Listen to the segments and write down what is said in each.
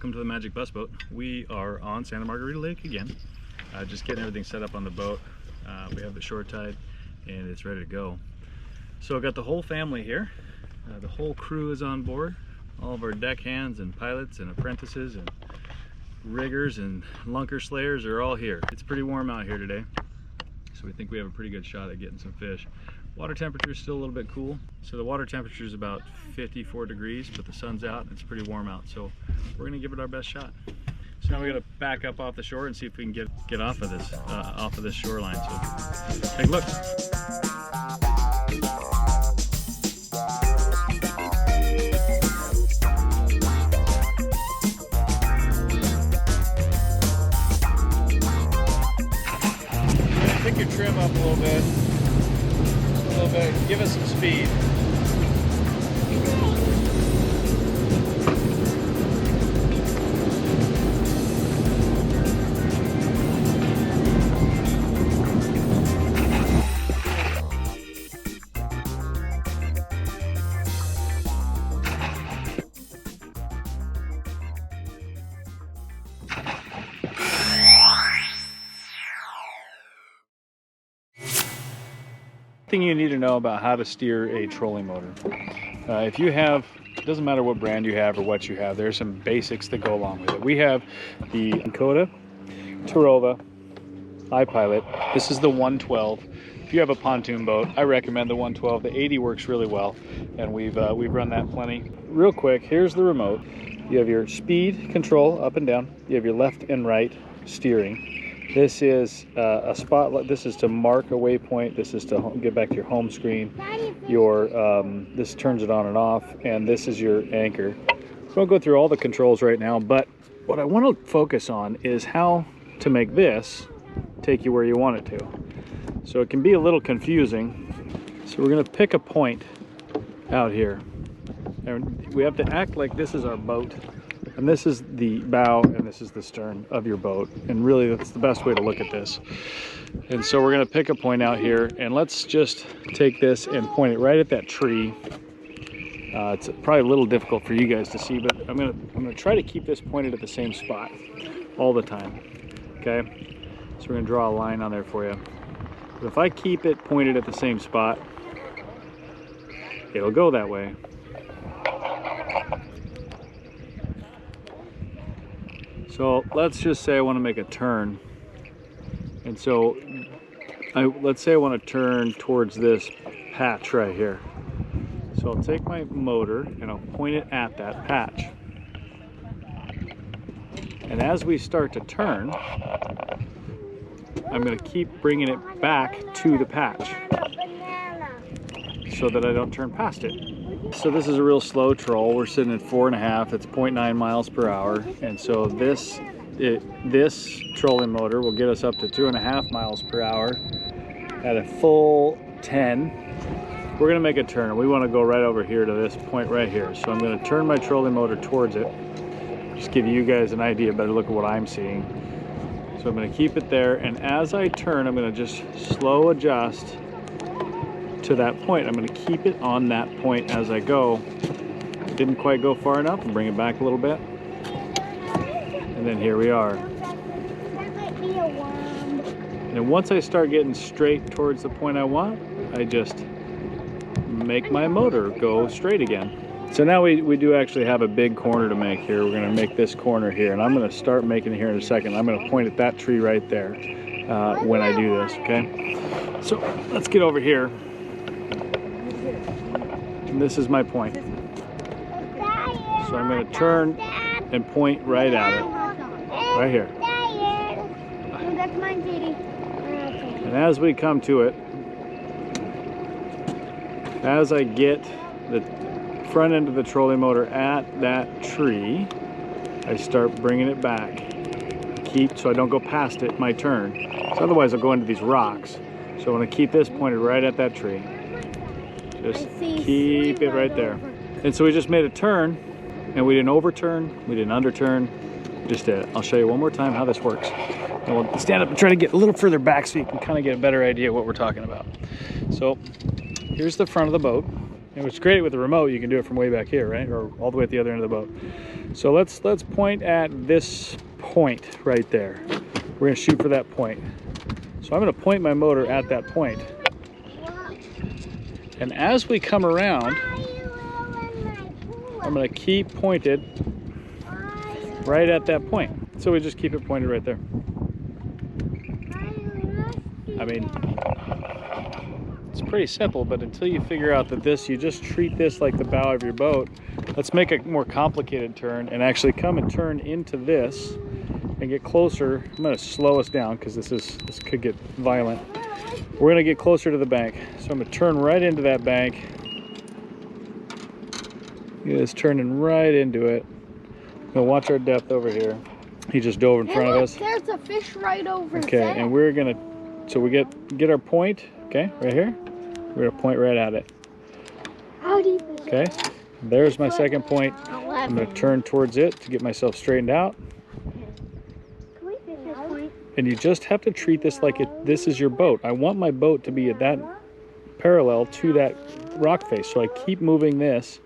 welcome to the Magic Bus Boat. We are on Santa Margarita Lake again, just getting everything set up on the boat. We have the shore tied and it's ready to go. So I've got the whole family here. The whole crew is on board. All of our deck hands and pilots and apprentices and riggers and lunker slayers are all here. It's pretty warm out here today, so we think we have a pretty good shot at getting some fish. Water temperature is still a little bit cool. So the water temperature is about 54 degrees, but the sun's out and it's pretty warm out. So we're gonna give it our best shot. So now we gotta back up off the shore and see if we can get off of this shoreline. So take a look. Pick your trim up a little bit. Give us some speed. Thing you need to know about how to steer a trolling motor. If you have, it doesn't matter what brand you have or what you have, there's some basics that go along with it. We have the Dakota, Tarova, iPilot. This is the 112. If you have a pontoon boat, I recommend the 112. The 80 works really well, and we've run that plenty. Real quick, here's the remote. You have your speed control up and down. You have your left and right steering. This is a spotlight. This is to mark a waypoint. This is to get back to your home screen. This turns it on and off, and this is your anchor. We won't go through all the controls right now, but what I want to focus on is how to make this take you where you want it to. So it can be a little confusing. So we're going to pick a point out here, and we have to act like this is our boat. And this is the bow and this is the stern of your boat. And really that's the best way to look at this. And so we're gonna pick a point out here, and let's just take this and point it right at that tree. It's probably a little difficult for you guys to see, but I'm gonna try to keep this pointed at the same spot all the time, okay? So we're gonna draw a line on there for you. But if I keep it pointed at the same spot, it'll go that way. So let's just say I want to make a turn, and so let's say I want to turn towards this patch right here. So I'll take my motor and I'll point it at that patch, and as we start to turn, I'm going to keep bringing it back to the patch so that I don't turn past it. So this is a real slow troll. We're sitting at 4.5. It's 0.9 miles per hour. And so this trolling motor will get us up to 2.5 miles per hour at a full 10. We're gonna make a turn. We wanna go right over here to this point right here. So I'm gonna turn my trolling motor towards it. Just give you guys an idea, better look at what I'm seeing. So I'm gonna keep it there. And as I turn, I'm gonna just slow adjust to that point. I'm going to keep it on that point as I go. Didn't quite go far enough, and bring it back a little bit. And then here we are. And once I start getting straight towards the point I want, I just make my motor go straight again. So now we do actually have a big corner to make here. We're going to make this corner here, and I'm going to start making it here in a second. I'm going to point at that tree right there when I do this, okay? So let's get over here. And this is my point. So I'm going to turn and point right at it. Right here. That's mine, Katie. And as we come to it, as I get the front end of the trolling motor at that tree, I start bringing it back. So I don't go past it, my turn. So otherwise I'll go into these rocks. So I want to keep this pointed right at that tree. Just keep it right there. And so we just made a turn, and we didn't overturn, we didn't underturn, just did it. I'll show you one more time how this works. And we'll stand up and try to get a little further back so you can kind of get a better idea of what we're talking about. So here's the front of the boat. And what's great with the remote, you can do it from way back here, right? Or all the way at the other end of the boat. So let's point at this point right there. We're gonna shoot for that point. So I'm gonna point my motor at that point. And as we come around, I'm gonna keep pointed right at that point. So we just keep it pointed right there. I mean, it's pretty simple, but until you figure out that this, you just treat this like the bow of your boat. Let's make a more complicated turn and actually come and turn into this and get closer. I'm gonna slow us down because this could get violent. We're gonna get closer to the bank. So I'm gonna turn right into that bank. It's turning right into it. I'm gonna watch our depth over here. He just dove in front of us. There's a fish right over there. Okay, and we're gonna, so we get our point, okay, right here. We're gonna point right at it. How deep is it? Okay, there's my second point. 11. I'm gonna turn towards it to get myself straightened out. Can we fish this point? And you just have to treat this like this is your boat. I want my boat to be at that parallel to that rock face. So I keep moving this,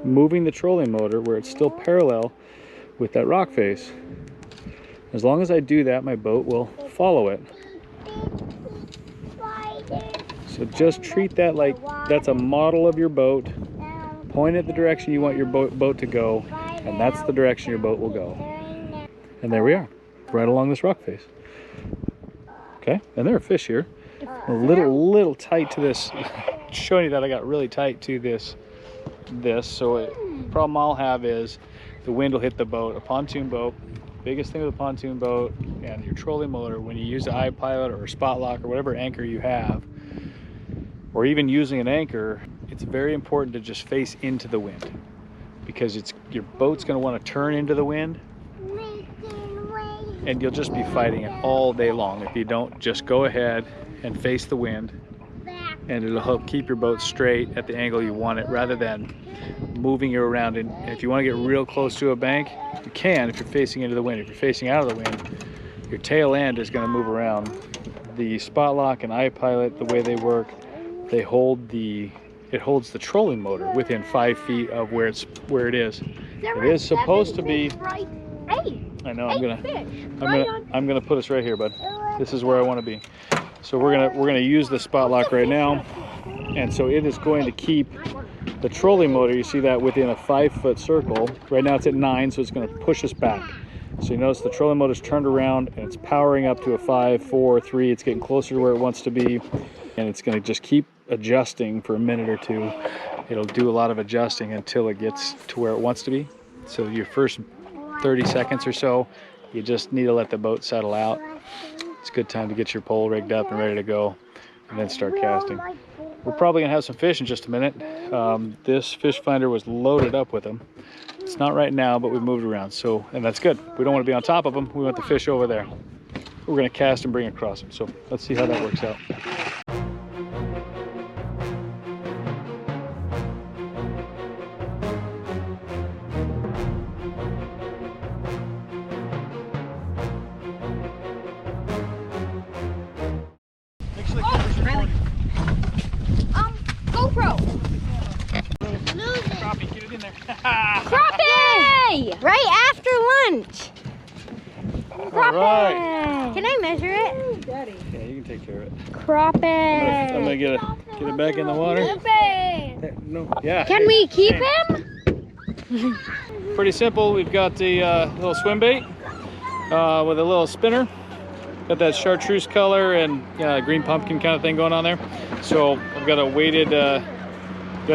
moving the trolling motor where it's still parallel with that rock face. As long as I do that, my boat will follow it. So just treat that like that's a model of your boat. Point at the direction you want your boat to go, and that's the direction your boat will go. And there we are, right along this rock face. Okay, and there are fish here. A little tight to this. Showing you that I got really tight to this. So the problem I'll have is the wind will hit the boat. A pontoon boat, biggest thing with a pontoon boat and your trolling motor, when you use an iPilot or a spot lock or whatever anchor you have, or even using an anchor, it's very important to just face into the wind, because your boat's going to want to turn into the wind, and you'll just be fighting it all day long if you don't just go ahead and face the wind, and it'll help keep your boat straight at the angle you want it, rather than moving you around. And if you want to get real close to a bank, you can if you're facing into the wind. If you're facing out of the wind, your tail end is going to move around. The spot lock and iPilot, the way they work, it holds the trolling motor within 5 feet of where it is. It is supposed to be. I know. I'm gonna put us right here, bud. This is where I want to be. So we're gonna use the spot lock right now, and so it is going to keep the trolling motor. You see that within a 5-foot circle. Right now it's at 9, so it's going to push us back. So you notice the trolling motor's turned around and it's powering up to a 5, 4, 3. It's getting closer to where it wants to be, and it's going to just keep adjusting for a minute or two. It'll do a lot of adjusting until it gets to where it wants to be. So your first 30 seconds or so, you just need to let the boat settle out. It's a good time to get your pole rigged up and ready to go, and then start casting. We're probably gonna have some fish in just a minute. This fish finder was loaded up with them. It's not right now, but we've moved around, so, and that's good. We don't want to be on top of them. We want the fish over there. We're gonna cast and bring across them. So let's see how that works out. GoPro. Crappie, get it in there. Crappie! Right after lunch. Crappie. Right. Can I measure it? Yeah, you can take care of it. Crappie. I'm gonna get it back in the water. No, yeah. Can we keep him? Pretty simple. We've got the little swim bait with a little spinner. Got that chartreuse color and green pumpkin kind of thing going on there. So I've got a weighted,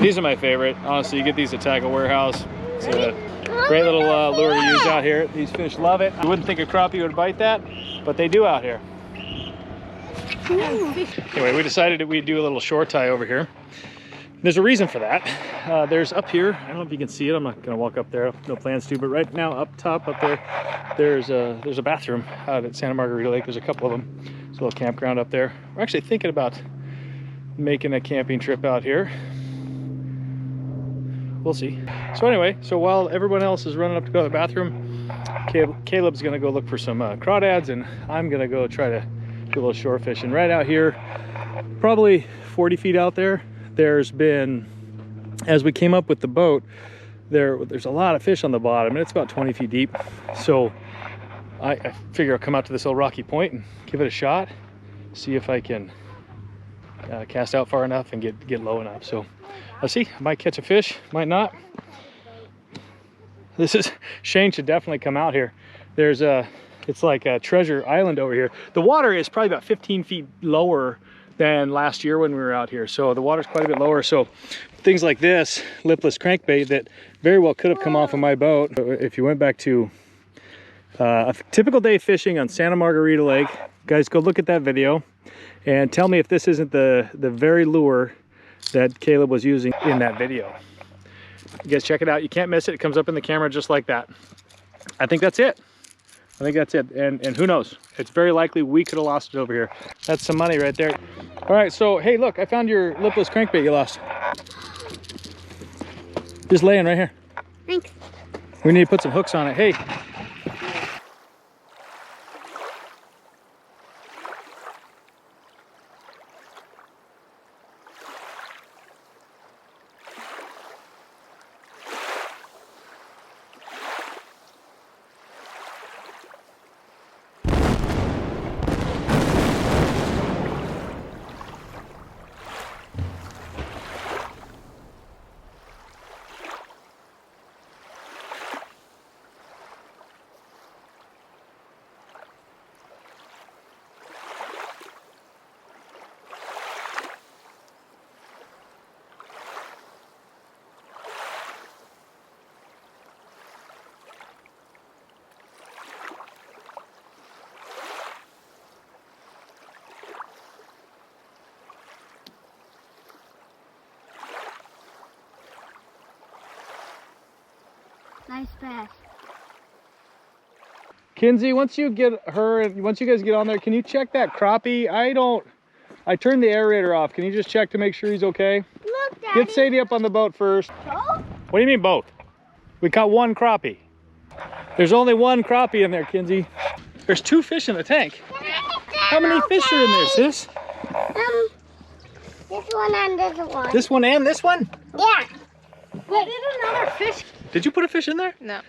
these are my favorite. Honestly, you get these at Tackle Warehouse. It's a great little lure to use out here. These fish love it. You wouldn't think a crappie would bite that, but they do out here. Anyway, we decided that we'd do a little shore tie over here. There's a reason for that. There's up here, I don't know if you can see it, I'm not gonna walk up there, no plans to, but right now up top, up there, there's a bathroom out at Santa Margarita Lake. There's a couple of them. There's a little campground up there. We're actually thinking about making a camping trip out here. We'll see. So anyway, so while everyone else is running up to go to the bathroom, Caleb's gonna go look for some crawdads, and I'm gonna go try to do a little shore fishing. Right out here, probably 40 feet out there, there's been, as we came up with the boat, there's a lot of fish on the bottom, and it's about 20 feet deep. So I figure I'll come out to this little rocky point and give it a shot, see if I can cast out far enough and get low enough. So I'll see. I might catch a fish, might not. Shane should definitely come out here. There's it's like a treasure island over here. The water is probably about 15 feet lower than last year when we were out here. So the water's quite a bit lower. So things like this lipless crankbait that very well could have come off of my boat. If you went back to a typical day fishing on Santa Margarita Lake, guys, go look at that video and tell me if this isn't the very lure that Caleb was using in that video. You guys check it out. You can't miss it. It comes up in the camera just like that. I think that's it. I think that's it. And who knows? It's very likely we could have lost it over here. That's some money right there. All right, so hey, look, I found your lipless crankbait you lost. Just laying right here. Thanks. We need to put some hooks on it. Hey. Nice bass. Kinsey, once you guys get on there, can you check that crappie? I turned the aerator off. Can you just check to make sure he's okay? Look, Daddy. Get Sadie up on the boat first. Both? What do you mean both? We caught one crappie. There's only one crappie in there, Kinsey. There's 2 fish in the tank. How many fish are in there, sis? This one and this one. This one and this one? Yeah. What did another fish? Did you put a fish in there? No.